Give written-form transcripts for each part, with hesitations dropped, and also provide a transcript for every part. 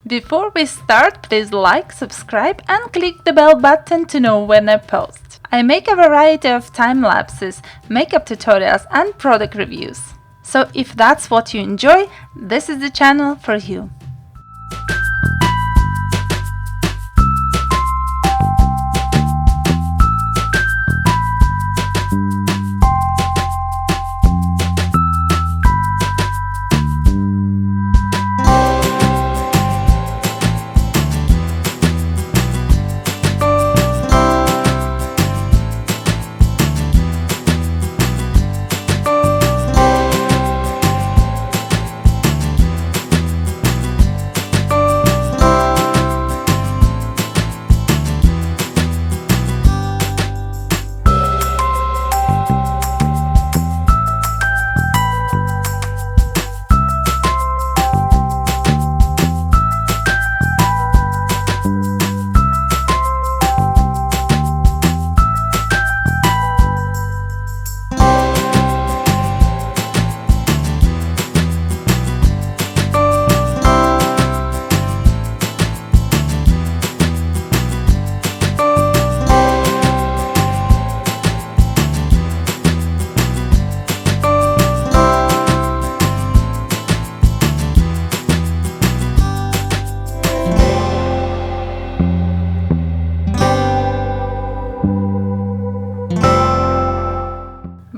Before we start, please like, subscribe and click the bell button to know when I post. I make a variety of time lapses, makeup tutorials and product reviews. So if that's what you enjoy, this is the channel for you.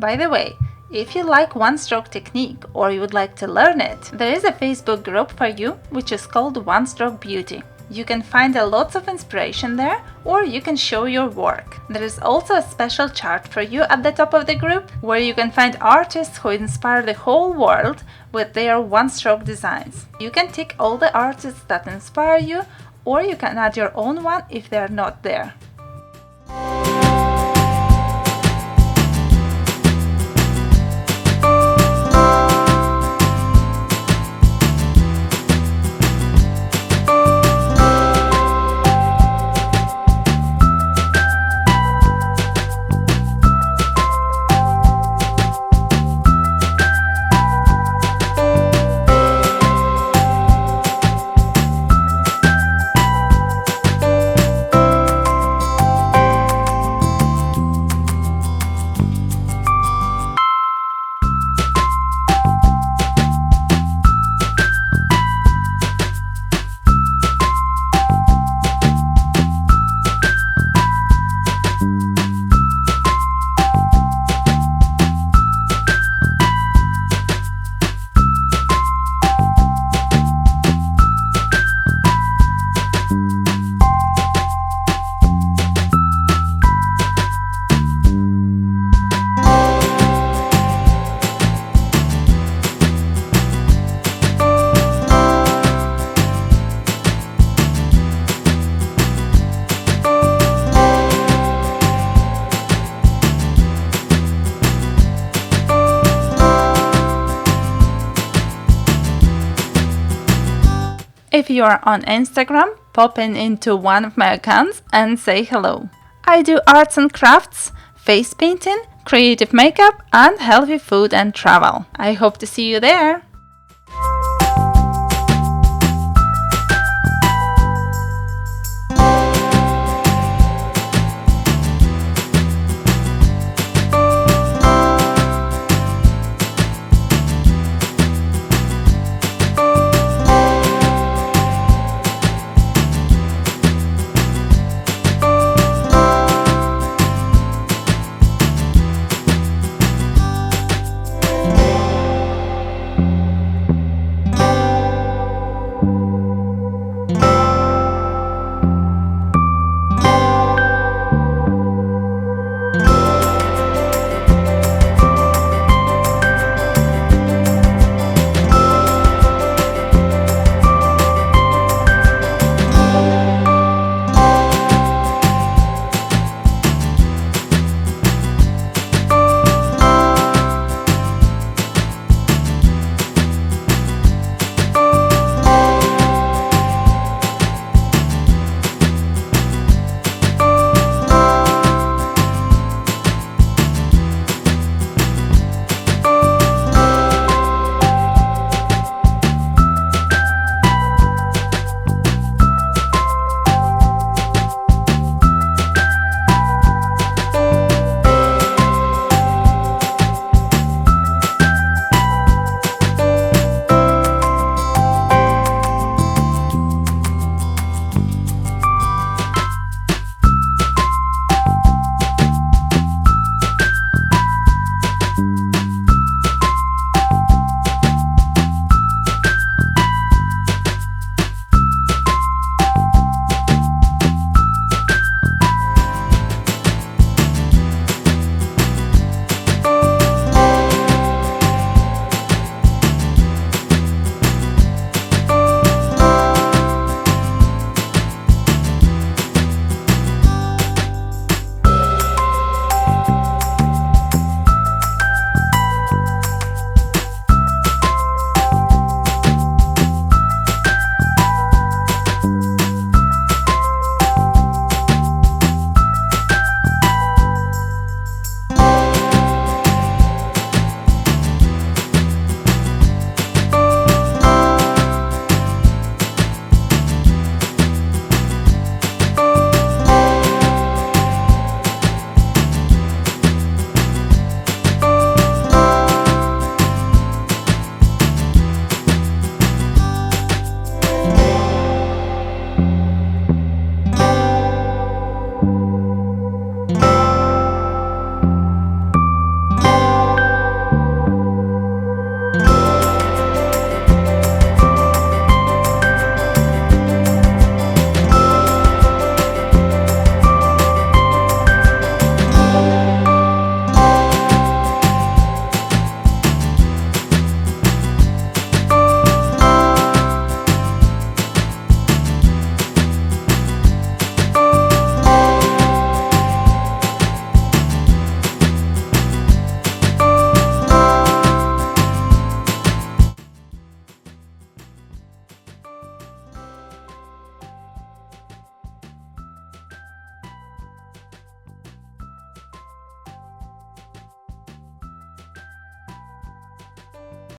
By the way, if you like one-stroke technique or you would like to learn it, there is a Facebook group for you which is called One Stroke Beauty. You can find a lot of inspiration there, or you can show your work. There is also a special chart for you at the top of the group where you can find artists who inspire the whole world with their one-stroke designs. You can tick all the artists that inspire you, or you can add your own one if they are not there. If you are on Instagram, pop into one of my accounts and say hello. I do arts and crafts, face painting, creative makeup and healthy food and travel. I hope to see you there!